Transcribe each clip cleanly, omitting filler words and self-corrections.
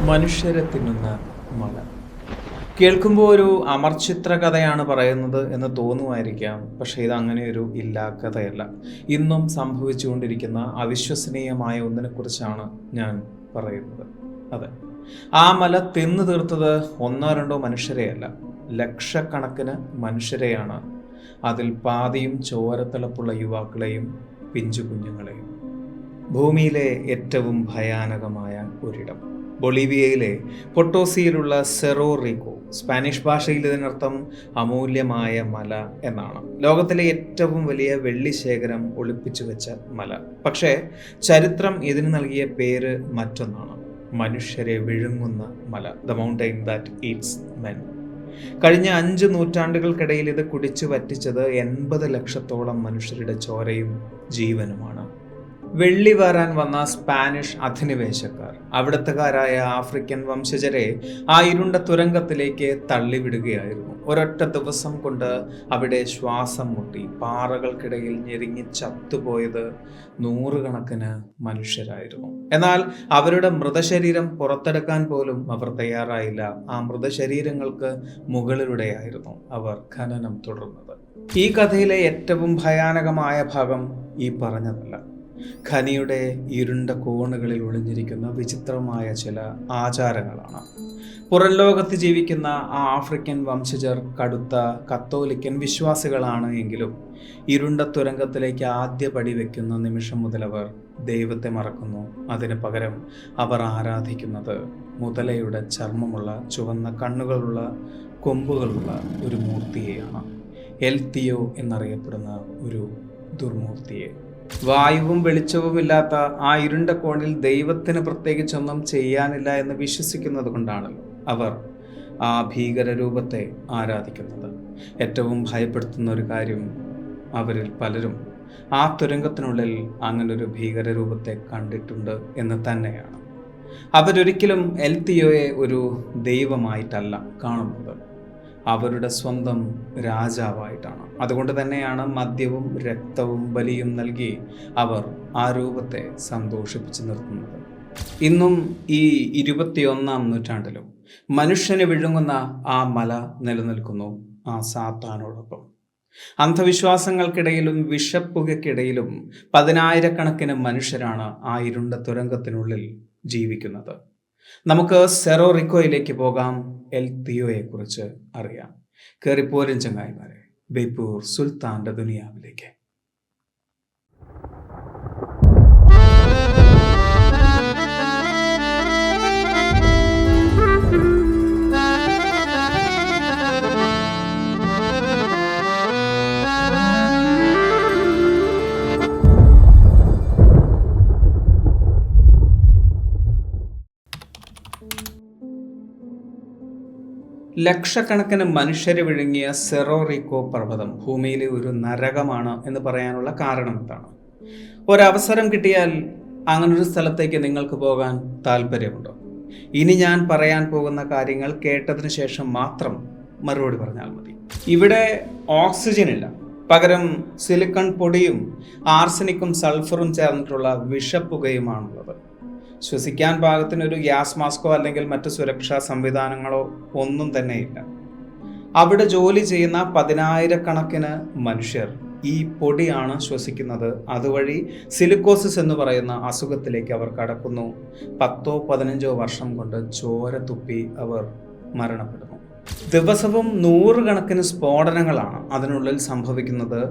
മനുഷ്യരെ തിന്നുന്ന മല. കേൾക്കുമ്പോൾ ഒരു അമർചിത്ര കഥയാണ് പറയുന്നത് എന്ന് തോന്നുമായിരിക്കാം. പക്ഷേ ഇത് അങ്ങനെ ഒരു ഇല്ലാ കഥയല്ല. ഇന്നും സംഭവിച്ചുകൊണ്ടിരിക്കുന്ന അവിശ്വസനീയമായ ഒന്നിനെക്കുറിച്ചാണ് ഞാൻ പറയുന്നത്. അതെ, ആ മല തിന്നു തീർത്തത് ഒന്നോ രണ്ടോ മനുഷ്യരെയല്ല, ലക്ഷക്കണക്കിന് മനുഷ്യരെയാണ്. അതിൽ പാതിയും ചോരത്തിളപ്പുള്ള യുവാക്കളെയും പിഞ്ചു കുഞ്ഞുങ്ങളെയും. ഭൂമിയിലെ ഏറ്റവും ഭയാനകമായ ഒരിടം, ബൊളീവിയയിലെ പൊട്ടോസിയിലുള്ള സെറോ റിക്കോ. സ്പാനിഷ് ഭാഷയിൽ ഇതിനർത്ഥം അമൂല്യമായ മല എന്നാണ്. ലോകത്തിലെ ഏറ്റവും വലിയ വെള്ളി ശേഖരം ഒളിപ്പിച്ചു വെച്ച മല. പക്ഷേ ചരിത്രം ഇതിന് നൽകിയ പേര് മറ്റൊന്നാണ്: മനുഷ്യരെ വിഴുങ്ങുന്ന മല, the mountain that Eats men. കഴിഞ്ഞ 5 നൂറ്റാണ്ടുകൾക്കിടയിൽ ഇത് കുടിച്ചു വറ്റിച്ചത് 80 ലക്ഷത്തോളം മനുഷ്യരുടെ ചോരയും ജീവനുമാണ്. വെള്ളി വാരാൻ വന്ന സ്പാനിഷ് അധിനിവേശക്കാർ അവിടത്തുകാരായ ആഫ്രിക്കൻ വംശജരെ ആ ഇരുണ്ട തുരങ്കത്തിലേക്ക് തള്ളിവിടുകയായിരുന്നു. ഒരൊറ്റ ദിവസം കൊണ്ട് അവിടെ ശ്വാസം മുട്ടി പാറകൾക്കിടയിൽ ഞെരുങ്ങി ചത്തുപോയത് നൂറുകണക്കിന് മനുഷ്യരായിരുന്നു. എന്നാൽ അവരുടെ മൃതശരീരം പുറത്തെടുക്കാൻ പോലും അവർ തയ്യാറായില്ല. ആ മൃതശരീരങ്ങൾക്ക് മുകളിലൂടെയായിരുന്നു അവർ ഖനനം തുടർന്നത്. ഈ കഥയിലെ ഏറ്റവും ഭയാനകമായ ഭാഗം ഈ പറഞ്ഞതല്ല. ഖനിയുടെ ഇരുണ്ട കോണുകളിൽ ഒളിഞ്ഞിരിക്കുന്ന വിചിത്രമായ ചില ആചാരങ്ങളാണ്. പുറം ലോകത്ത് ജീവിക്കുന്ന ആ ആഫ്രിക്കൻ വംശജർ കടുത്ത കത്തോലിക്കൻ വിശ്വാസികളാണ് എങ്കിലും ഇരുണ്ട തുരങ്കത്തിലേക്ക് ആദ്യ പടി വയ്ക്കുന്ന നിമിഷം മുതൽ അവർ ദൈവത്തെ മറക്കുന്നു. അതിന് പകരം അവർ ആരാധിക്കുന്നത് മുതലയുടെ ചർമ്മമുള്ള ചുവന്ന കണ്ണുകളുള്ള കൊമ്പുകളുള്ള ഒരു മൂർത്തിയെയാണ്. എൽ തിയോ എന്നറിയപ്പെടുന്ന ഒരു ദുർമൂർത്തിയെ. വായുവും വെളിച്ചവുമില്ലാത്ത ആ ഇരുണ്ട കോണിൽ ദൈവത്തിന് പ്രത്യേകിച്ചൊന്നും ചെയ്യാനില്ല എന്ന് വിശ്വസിക്കുന്നത് കൊണ്ടാണല്ലോ അവർ ആ ഭീകരരൂപത്തെ ആരാധിക്കുന്നത്. ഏറ്റവും ഭയപ്പെടുത്തുന്ന ഒരു കാര്യം, അവരിൽ പലരും ആ തുരങ്കത്തിനുള്ളിൽ അങ്ങനൊരു ഭീകരരൂപത്തെ കണ്ടിട്ടുണ്ട് എന്ന് തന്നെയാണ്. അവരൊരിക്കലും എൽ തിയോയെ ഒരു ദൈവമായിട്ടല്ല കാണുന്നത്, അവരുടെ സ്വന്തം രാജാവായിട്ടാണ്. അതുകൊണ്ട് തന്നെയാണ് മദ്യവും രക്തവും ബലിയും നൽകി അവർ ആ രൂപത്തെ സന്തോഷിപ്പിച്ചു നിർത്തുന്നത്. ഇന്നും ഈ 21-ാം നൂറ്റാണ്ടിലും മനുഷ്യനെ വിഴുങ്ങുന്ന ആ മല നിലനിൽക്കുന്നു, ആ സാത്താനോടൊപ്പം. അന്ധവിശ്വാസങ്ങൾക്കിടയിലും വിഷപ്പുകയ്ക്കിടയിലും 10,000-കണക്കിന് മനുഷ്യരാണ് ആ ഇരുണ്ട തുരങ്കത്തിനുള്ളിൽ ജീവിക്കുന്നത്. നമുക്ക് സെറോ റിക്കോയിലേക്ക് പോകാം, എൽ തിയോയെ കുറിച്ച് അറിയാം. കയറിപ്പോരും ചങ്ങായിമാരെ, ബേപ്പൂർ സുൽത്താന്റെ ദുനിയാവിലേക്ക്. ലക്ഷക്കണക്കിന് മനുഷ്യരെ വിഴുങ്ങിയ സെറോ റിക്കോ പർവ്വതം ഭൂമിയിലെ ഒരു നരകമാണ് എന്ന് പറയാനുള്ള കാരണം എന്താണ്? ഒരവസരം കിട്ടിയാൽ അങ്ങനൊരു സ്ഥലത്തേക്ക് നിങ്ങൾക്ക് പോകാൻ താല്പര്യമുണ്ടോ? ഇനി ഞാൻ പറയാൻ പോകുന്ന കാര്യങ്ങൾ കേട്ടതിന് ശേഷം മാത്രം മറുപടി പറഞ്ഞാൽ മതി. ഇവിടെ ഓക്സിജൻ ഇല്ല, പകരം സിലിക്കൺ പൊടിയും ആർസനിക്കും സൾഫറും ചേർന്നിട്ടുള്ള വിഷപ്പുകയുമാണുള്ളത്. ശ്വസിക്കാൻ പാകത്തിനൊരു ഗ്യാസ് മാസ്കോ അല്ലെങ്കിൽ മറ്റു സുരക്ഷാ സംവിധാനങ്ങളോ ഒന്നും തന്നെയില്ല. അവിടെ ജോലി ചെയ്യുന്ന 10,000-കണക്കിന് മനുഷ്യർ ഈ പൊടിയാണ് ശ്വസിക്കുന്നത്. അതുവഴി സിലിക്കോസിസ് എന്ന് പറയുന്ന അസുഖത്തിലേക്ക് അവർ കടക്കുന്നു. 10-15 വർഷം കൊണ്ട് ചോര തുപ്പി അവർ മരണപ്പെടുന്നു. ദിവസവും 100 കണക്കിന് സ്ഫോടനങ്ങളാണ് അതിനുള്ളിൽ സംഭവിക്കുന്നത്.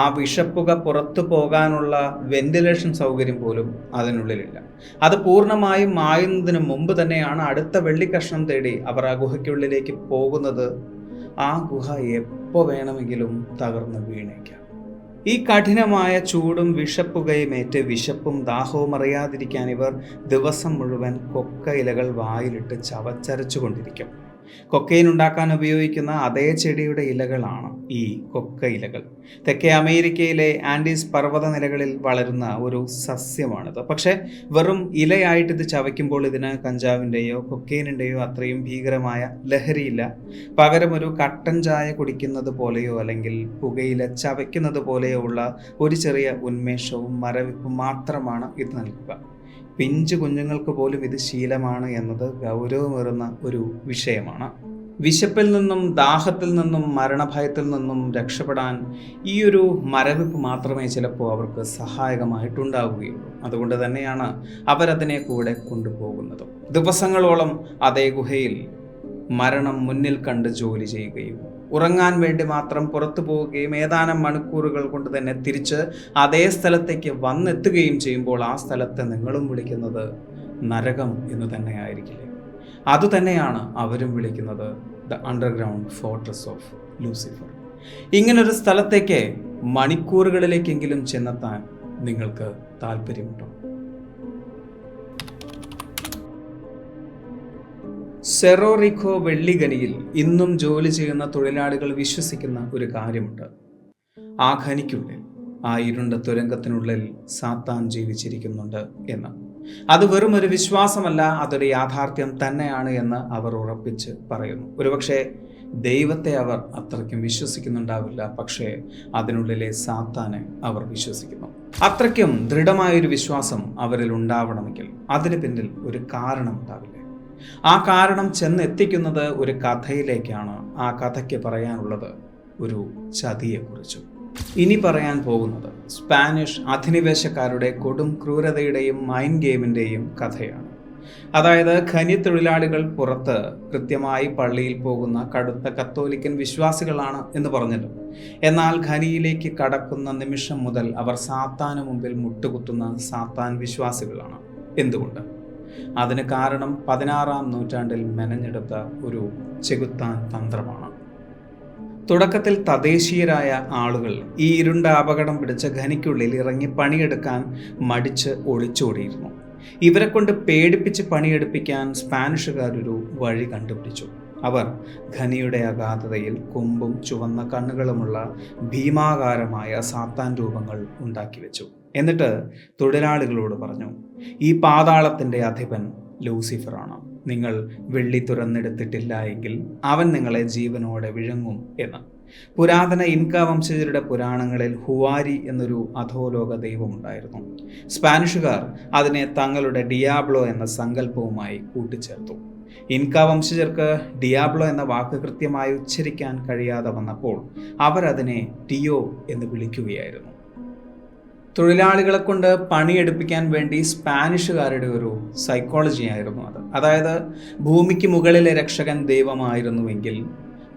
ആ വിഷപ്പുക പുറത്തു പോകാനുള്ള വെന്റിലേഷൻ സൗകര്യം പോലും അതിനുള്ളിലില്ല. അത് പൂർണ്ണമായും മായുന്നതിന് മുമ്പ് തന്നെയാണ് അടുത്ത വെള്ളിക്കഷ്ണം തേടി അവർ ആ ഗുഹയ്ക്കുള്ളിലേക്ക് പോകുന്നത്. ആ ഗുഹ എപ്പോൾ വേണമെങ്കിലും തകർന്ന് വീണേക്കാം. ഈ കഠിനമായ ചൂടും വിഷപ്പുകയുമേറ്റ് വിശപ്പും ദാഹവും അറിയാതിരിക്കാൻ ഇവർ ദിവസം മുഴുവൻ കൊക്ക ഇലകൾ വായിലിട്ട് ചവച്ചരച്ചു കൊണ്ടിരിക്കും. കൊക്കൈൻ ഉണ്ടാക്കാൻ ഉപയോഗിക്കുന്ന അതേ ചെടിയുടെ ഇലകളാണ് ഈ കൊക്ക ഇലകൾ. തെക്കേ അമേരിക്കയിലെ ആൻഡീസ് പർവ്വത നിലകളിൽ വളരുന്ന ഒരു സസ്യമാണിത്. പക്ഷേ വെറും ഇലയായിട്ട് ഇത് ചവയ്ക്കുമ്പോൾ ഇതിന് കഞ്ചാവിൻ്റെയോ കൊക്കൈനിൻ്റെയോ അത്രയും ഭീകരമായ ലഹരിയില്ല. പകരം ഒരു കട്ടൻ ചായ കുടിക്കുന്നത് പോലെയോ അല്ലെങ്കിൽ പുകയില ചവയ്ക്കുന്നത് പോലെയോ ഉള്ള ഒരു ചെറിയ ഉന്മേഷവും മരവിപ്പും മാത്രമാണ് ഇത് നൽകുക. പിഞ്ചു കുഞ്ഞുങ്ങൾക്ക് പോലും ഇത് ശീലമാണ് എന്നത് ഗൗരവമേറുന്ന ഒരു വിഷയമാണ്. വിശപ്പിൽ നിന്നും ദാഹത്തിൽ നിന്നും മരണഭയത്തിൽ നിന്നും രക്ഷപ്പെടാൻ ഈ ഒരു മരവിപ്പ് മാത്രമേ ചിലപ്പോൾ അവർക്ക് സഹായകമായിട്ടുണ്ടാവുകയുള്ളൂ. അതുകൊണ്ട് തന്നെയാണ് അവരതിനെ കൂടെ കൊണ്ടുപോകുന്നതും. ദിവസങ്ങളോളം അതേ ഗുഹയിൽ മരണം മുന്നിൽ കണ്ട് ജോലി ചെയ്യുകയും ഉറങ്ങാൻ വേണ്ടി മാത്രം പുറത്തു പോവുകയും ഏതാനും മണിക്കൂറുകൾ കൊണ്ട് തന്നെ തിരിച്ച് അതേ സ്ഥലത്തേക്ക് വന്നെത്തുകയും ചെയ്യുമ്പോൾ ആ സ്ഥലത്തെ നിങ്ങളും വിളിക്കുന്നത് നരകം എന്ന് തന്നെയായിരിക്കില്ലേ? അതുതന്നെയാണ് അവരും വിളിക്കുന്നത് the underground fortress of Lucifer. ഇങ്ങനൊരു സ്ഥലത്തേക്ക് മണിക്കൂറുകളിലേക്കെങ്കിലും ചെന്നെത്താൻ നിങ്ങൾക്ക് താല്പര്യമുണ്ടോ? സെറോ റിക്കോ വെള്ളിഖനിയിൽ ഇന്നും ജോലി ചെയ്യുന്ന തൊഴിലാളികൾ വിശ്വസിക്കുന്ന ഒരു കാര്യമുണ്ട്. ആ ഖനിക്കുള്ളിൽ, ആ ഇരുണ്ട തുരങ്കത്തിനുള്ളിൽ സാത്താൻ ജീവിച്ചിരിക്കുന്നുണ്ട് എന്ന്. അത് വെറും ഒരു വിശ്വാസമല്ല, അതൊരു യാഥാർത്ഥ്യം തന്നെയാണ് എന്ന് അവർ ഉറപ്പിച്ച് പറയുന്നു. ഒരുപക്ഷെ ദൈവത്തെ അവർ അത്രയ്ക്കും വിശ്വസിക്കുന്നുണ്ടാവില്ല, പക്ഷേ അതിനുള്ളിലെ സാത്താനെ അവർ വിശ്വസിക്കുന്നു. അത്രയ്ക്കും ദൃഢമായൊരു വിശ്വാസം അവരിൽ ഉണ്ടാവണമെങ്കിൽ അതിന് പിന്നിൽ ഒരു കാരണം ഉണ്ടാവില്ലേ? ആ കാരണം ചെന്നെത്തിക്കുന്നത് ഒരു കഥയിലേക്കാണ്. ആ കഥയ്ക്ക് പറയാനുള്ളത് ഒരു ചതിയെക്കുറിച്ചും. ഇനി പറയാൻ പോകുന്നത് സ്പാനിഷ് അധിനിവേശക്കാരുടെ കൊടും ക്രൂരതയുടെയും മൈൻഡ് ഗെയിമിൻ്റെയും കഥയാണ്. അതായത് ഖനി തൊഴിലാളികൾ പുറത്ത് കൃത്യമായി പള്ളിയിൽ പോകുന്ന കടുത്ത കത്തോലിക്കൻ വിശ്വാസികളാണ് എന്ന് പറഞ്ഞല്ലോ. എന്നാൽ ഖനിയിലേക്ക് കടക്കുന്ന നിമിഷം മുതൽ അവർ സാത്താന് മുമ്പിൽ മുട്ടുകുത്തുന്ന സാത്താൻ വിശ്വാസികളാണ്. എന്തുകൊണ്ട്? അതിന് കാരണം 16-ാം നൂറ്റാണ്ടിൽ മെനഞ്ഞെടുത്ത ഒരു ചെകുത്താൻ തന്ത്രമാണ്. തുടക്കത്തിൽ തദ്ദേശീയരായ ആളുകൾ ഈ ഇരുണ്ട അപകടം പിടിച്ച ഖനിക്കുള്ളിൽ ഇറങ്ങി പണിയെടുക്കാൻ മടിച്ച് ഒളിച്ചോടിയിരുന്നു. ഇവരെ കൊണ്ട് പേടിപ്പിച്ച് പണിയെടുപ്പിക്കാൻ സ്പാനിഷുകാരൊരു വഴി കണ്ടുപിടിച്ചു. അവർ ഖനിയുടെ അഗാധതയിൽ കൊമ്പും ചുവന്ന കണ്ണുകളുമുള്ള ഭീമാകാരമായ സാത്താൻ രൂപങ്ങൾ ഉണ്ടാക്കി വെച്ചു. എന്നിട്ട് തൊഴിലാളികളോട് പറഞ്ഞു, ഈ പാതാളത്തിൻ്റെ അധിപൻ ലൂസിഫറാണ്. നിങ്ങൾ വെള്ളി തുറന്നെടുത്തിട്ടില്ല എങ്കിൽ അവൻ നിങ്ങളെ ജീവനോടെ വിഴുങ്ങും എന്ന്. പുരാതന ഇൻക വംശജരുടെ പുരാണങ്ങളിൽ ഹുവാരി എന്നൊരു അധോലോക ദൈവമുണ്ടായിരുന്നു. സ്പാനിഷുകാർ അതിനെ തങ്ങളുടെ ഡിയാബ്ലോ എന്ന സങ്കല്പവുമായി കൂട്ടിച്ചേർത്തു. ഇൻക വംശജർക്ക് ഡിയാബ്ലോ എന്ന വാക്ക് കൃത്യമായി ഉച്ചരിക്കാൻ കഴിയാതെ വന്നപ്പോൾ അവരതിനെ ടിയോ എന്ന് വിളിക്കുകയായിരുന്നു. തൊഴിലാളികളെ കൊണ്ട് പണിയെടുപ്പിക്കാൻ വേണ്ടി സ്പാനിഷുകാരുടെ ഒരു സൈക്കോളജി ആയിരുന്നു അത്. അതായത് ഭൂമിക്ക് മുകളിലെ രക്ഷകൻ ദൈവമായിരുന്നുവെങ്കിൽ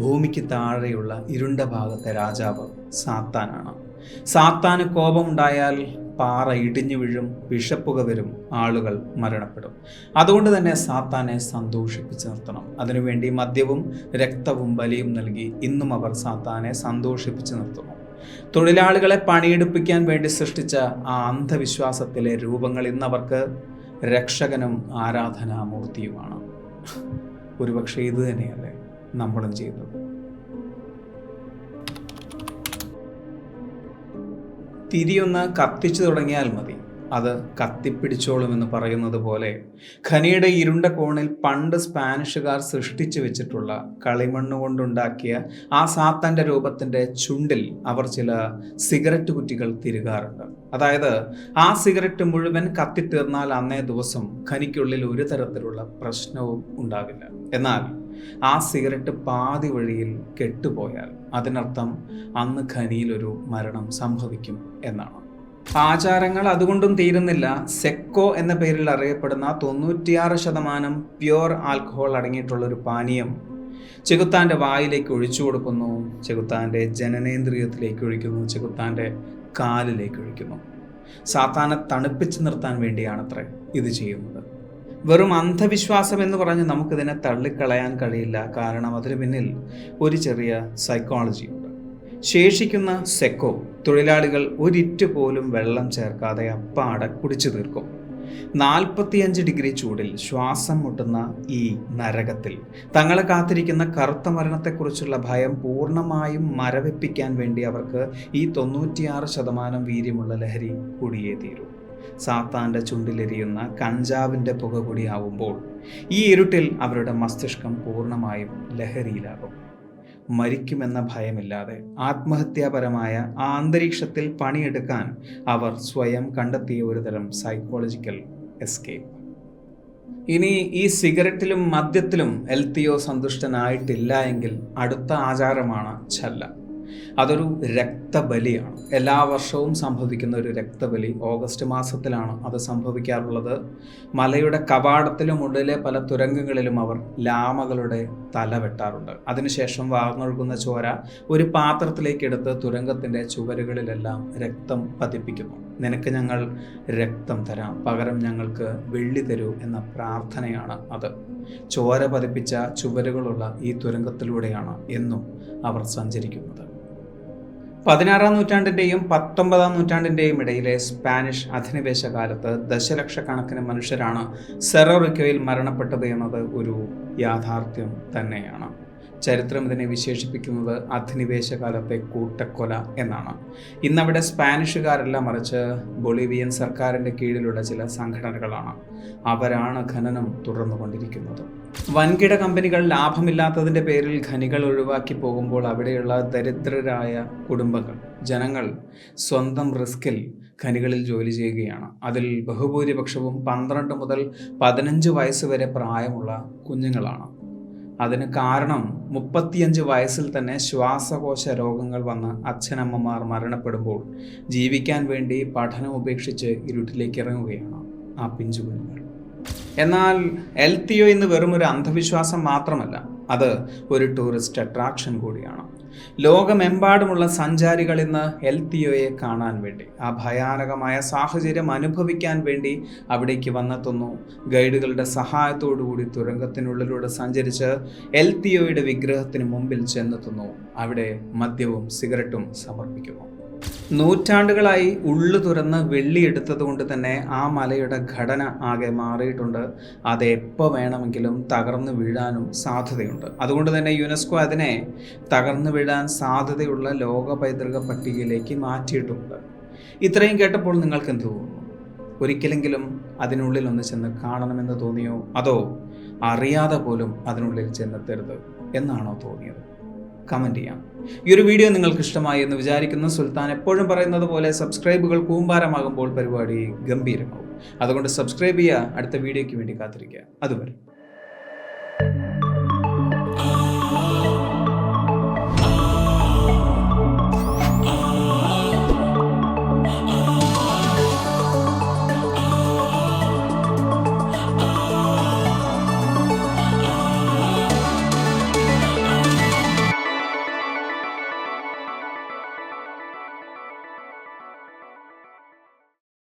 ഭൂമിക്ക് താഴെയുള്ള ഇരുണ്ട ഭാഗത്തെ രാജാവ് സാത്താനാണ്. സാത്താന് കോപമുണ്ടായാൽ പാറ ഇടിഞ്ഞു വീഴും, വിഷപ്പുക വരും, ആളുകൾ മരണപ്പെടും. അതുകൊണ്ട് തന്നെ സാത്താനെ സന്തോഷിപ്പിച്ച് നിർത്തണം. അതിനുവേണ്ടി മദ്യവും രക്തവും ബലിയും നൽകി ഇന്നും അവർ സാത്താനെ സന്തോഷിപ്പിച്ച് നിർത്തുന്നു. തൊഴിലാളികളെ പണിയെടുപ്പിക്കാൻ വേണ്ടി സൃഷ്ടിച്ച ആ അന്ധവിശ്വാസത്തിലെ രൂപങ്ങൾ ഇന്നവർക്ക് രക്ഷകനും ആരാധനാമൂർത്തിയുമാണ്. ഒരുപക്ഷെ ഇത് തന്നെയല്ലേ നമ്മളും ചെയ്യുന്നത്? തിരിയൊന്ന് കത്തിച്ചു തുടങ്ങിയാൽ മതി, അത് കത്തിപ്പിടിച്ചോളുമെന്ന് പറയുന്നത് പോലെ ഖനിയുടെ ഇരുണ്ട കോണിൽ പണ്ട് സ്പാനിഷുകാർ സൃഷ്ടിച്ചു വെച്ചിട്ടുള്ള കളിമണ്ണ് കൊണ്ടുണ്ടാക്കിയ ആ സാത്താൻ്റെ രൂപത്തിൻ്റെ ചുണ്ടിൽ അവർ ചില സിഗരറ്റ് കുറ്റികൾ തിരുകാറുണ്ട്. അതായത് ആ സിഗരറ്റ് മുഴുവൻ കത്തിത്തീർന്നാൽ അന്നേ ദിവസം ഖനിക്കുള്ളിൽ ഒരു തരത്തിലുള്ള പ്രശ്നവും ഉണ്ടാവില്ല. എന്നാൽ ആ സിഗരറ്റ് പാതി വഴിയിൽ കെട്ടുപോയാൽ അതിനർത്ഥം അന്ന് ഖനിയിലൊരു മരണം സംഭവിക്കും എന്നാണ്. ആചാരങ്ങൾ അതുകൊണ്ടും തീരുന്നില്ല. സെക്കോ എന്ന പേരിൽ അറിയപ്പെടുന്ന 96% പ്യുവർ ആൽക്കഹോൾ അടങ്ങിയിട്ടുള്ള ഒരു പാനീയം ചെകുത്താൻ്റെ വായിലേക്ക് ഒഴിച്ചു കൊടുക്കുന്നു, ചെകുത്താൻ്റെ ജനനേന്ദ്രിയത്തിലേക്ക് ഒഴിക്കുന്നു, ചെകുത്താൻ്റെ കാലിലേക്ക് ഒഴിക്കുന്നു. സാത്താനെ തണുപ്പിച്ച് നിർത്താൻ വേണ്ടിയാണത്രേ ഇത് ചെയ്യുന്നത്. വെറും അന്ധവിശ്വാസം എന്ന് പറഞ്ഞ് നമുക്കിതിനെ തള്ളിക്കളയാൻ കഴിയില്ല. കാരണം അതിന് പിന്നിൽ ഒരു ചെറിയ സൈക്കോളജി ഉണ്ട്. ശേഷിക്കുന്ന സെക്കോ തൊഴിലാളികൾ ഒരിറ്റ് പോലും വെള്ളം ചേർക്കാതെ അപ്പാടെ കുടിച്ചു തീർക്കും. 45 ഡിഗ്രി ചൂടിൽ ശ്വാസം മുട്ടുന്ന ഈ നരകത്തിൽ തങ്ങളെ കാത്തിരിക്കുന്ന കറുത്ത മരണത്തെക്കുറിച്ചുള്ള ഭയം പൂർണ്ണമായും മരവിപ്പിക്കാൻ വേണ്ടി അവർക്ക് ഈ 96% വീര്യമുള്ള ലഹരി കൂടിയേ തീരൂ. സാത്താൻ്റെ ചുണ്ടിലെരിയുന്ന കഞ്ചാവിൻ്റെ പുക കൂടിയാവുമ്പോൾ ഈ ഇരുട്ടിൽ അവരുടെ മസ്തിഷ്കം പൂർണ്ണമായും ലഹരിയിലാകും. മരിക്കുമെന്ന ഭയമില്ലാതെ ആത്മഹത്യാപരമായ ആ അന്തരീക്ഷത്തിൽ പണിയെടുക്കാൻ അവർ സ്വയം കണ്ടെത്തിയ ഒരുതരം സൈക്കോളജിക്കൽ എസ്കേപ്പ്. ഇനി ഈ സിഗരറ്റിലും മദ്യത്തിലും എൽത്തിയോ സന്തുഷ്ടനായിട്ടില്ല എങ്കിൽ അടുത്ത ആചാരമാണ് ഛല്ല. അതൊരു രക്തബലിയാണ്. എല്ലാ വർഷവും സംഭവിക്കുന്ന ഒരു രക്തബലി. ഓഗസ്റ്റ് മാസത്തിലാണ് അത് സംഭവിക്കാറുള്ളത്. മലയുടെ കവാടത്തിലും ഉള്ളിലെ പല തുരങ്കങ്ങളിലും അവർ ലാമകളുടെ തല വെട്ടാറുണ്ട്. അതിനുശേഷം വാർന്നൊഴുകുന്ന ചോര ഒരു പാത്രത്തിലേക്ക് എടുത്ത് തുരങ്കത്തിൻ്റെ ചുവരുകളിലെല്ലാം രക്തം പതിപ്പിക്കുന്നു. നിനക്ക് ഞങ്ങൾ രക്തം തരാം, പകരം ഞങ്ങൾക്ക് വെള്ളി തരൂ എന്ന പ്രാർത്ഥനയാണ് അത്. ചോര പതിപ്പിച്ച ചുവരുകളുള്ള ഈ തുരങ്കത്തിലൂടെയാണ് എന്നും അവർ സഞ്ചരിക്കുന്നത്. 16-ാം നൂറ്റാണ്ടിൻ്റെയും 19-ാം നൂറ്റാണ്ടിൻ്റെയും ഇടയിലെ സ്പാനിഷ് അധിനിവേശ കാലത്ത് ദശലക്ഷക്കണക്കിന് മനുഷ്യരാണ് സെറോ റിക്കോയിൽ മരണപ്പെട്ടത് എന്നത് ഒരു യാഥാർത്ഥ്യം തന്നെയാണ്. ചരിത്രം ഇതിനെ വിശേഷിപ്പിക്കുന്നത് അധിനിവേശ കാലത്തെ കൂട്ടക്കൊല എന്നാണ്. ഇന്നവിടെ സ്പാനിഷുകാരല്ല, മറിച്ച് ബൊളീവിയൻ സർക്കാരിൻ്റെ കീഴിലുള്ള ചില സംഘടനകളാണ്. അവരാണ് ഖനനം തുടർന്നുകൊണ്ടിരിക്കുന്നത്. വൻകിട കമ്പനികൾ ലാഭമില്ലാത്തതിൻ്റെ പേരിൽ ഖനികൾ ഒഴിവാക്കി പോകുമ്പോൾ അവിടെയുള്ള ദരിദ്രരായ കുടുംബങ്ങൾ, ജനങ്ങൾ സ്വന്തം റിസ്കിൽ ഖനികളിൽ ജോലി ചെയ്യുകയാണ്. അതിൽ ബഹുഭൂരിപക്ഷവും 12 മുതൽ 15 വയസ്സ് വരെ പ്രായമുള്ള കുഞ്ഞുങ്ങളാണ്. അതിന് കാരണം 35 വയസ്സിൽ തന്നെ ശ്വാസകോശ രോഗങ്ങൾ വന്ന് അച്ഛനമ്മമാർ മരണപ്പെടുമ്പോൾ ജീവിക്കാൻ വേണ്ടി പഠനം ഉപേക്ഷിച്ച് ഇരുട്ടിലേക്ക് ഇറങ്ങുകയാണ് ആ പിഞ്ചു കുഞ്ഞുങ്ങൾ. എന്നാൽ എൽത്തിയോ ഇന്ന് വെറും ഒരു അന്ധവിശ്വാസം മാത്രമല്ല, അത് ഒരു ടൂറിസ്റ്റ് അട്രാക്ഷൻ കൂടിയാണ്. ലോകമെമ്പാടുമുള്ള സഞ്ചാരികൾ ഇന്ന് എൽത്തിയോയെ കാണാൻ വേണ്ടി, ആ ഭയാനകമായ സാഹചര്യം അനുഭവിക്കാൻ വേണ്ടി അവിടേക്ക് വന്നെത്തുന്നു. ഗൈഡുകളുടെ സഹായത്തോടുകൂടി തുരങ്കത്തിനുള്ളിലൂടെ സഞ്ചരിച്ച് എൽത്തിയോയുടെ വിഗ്രഹത്തിന് മുമ്പിൽ ചെന്നെത്തുന്നു. അവിടെ മദ്യവും സിഗരറ്റും സമർപ്പിക്കുന്നു. നൂറ്റാണ്ടുകളായി ഉള്ളു തുറന്ന് വെള്ളിയെടുത്തത് കൊണ്ട് തന്നെ ആ മലയുടെ ഘടന ആകെ മാറിയിട്ടുണ്ട്. അത് എപ്പോൾ വേണമെങ്കിലും തകർന്നു വീഴാനും സാധ്യതയുണ്ട്. അതുകൊണ്ട് തന്നെ യുനെസ്കോ അതിനെ തകർന്നു വീഴാൻ സാധ്യതയുള്ള ലോക പൈതൃക പട്ടികയിലേക്ക് മാറ്റിയിട്ടുണ്ട്. ഇത്രയും കേട്ടപ്പോൾ നിങ്ങൾക്ക് എന്ത് തോന്നുന്നു? ഒരിക്കലെങ്കിലും അതിനുള്ളിൽ ഒന്ന് ചെന്ന് കാണണമെന്ന് തോന്നിയോ? അതോ അറിയാതെ പോലും അതിനുള്ളിൽ ചെന്നെത്തരുത് എന്നാണോ തോന്നിയത്? കമൻറ്റ് ചെയ്യാം. ഈ ഒരു വീഡിയോ നിങ്ങൾക്ക് ഇഷ്ടമായി എന്ന് വിചാരിക്കുന്ന സുൽത്താൻ എപ്പോഴും പറയുന്നത് പോലെ സബ്സ്ക്രൈബുകൾ കൂമ്പാരമാകുമ്പോൾ പരിപാടി ഗംഭീരമാവും. അതുകൊണ്ട് സബ്സ്ക്രൈബ് ചെയ്യുക. അടുത്ത വീഡിയോയ്ക്ക് വേണ്ടി കാത്തിരിക്കുക. അതുവരെ.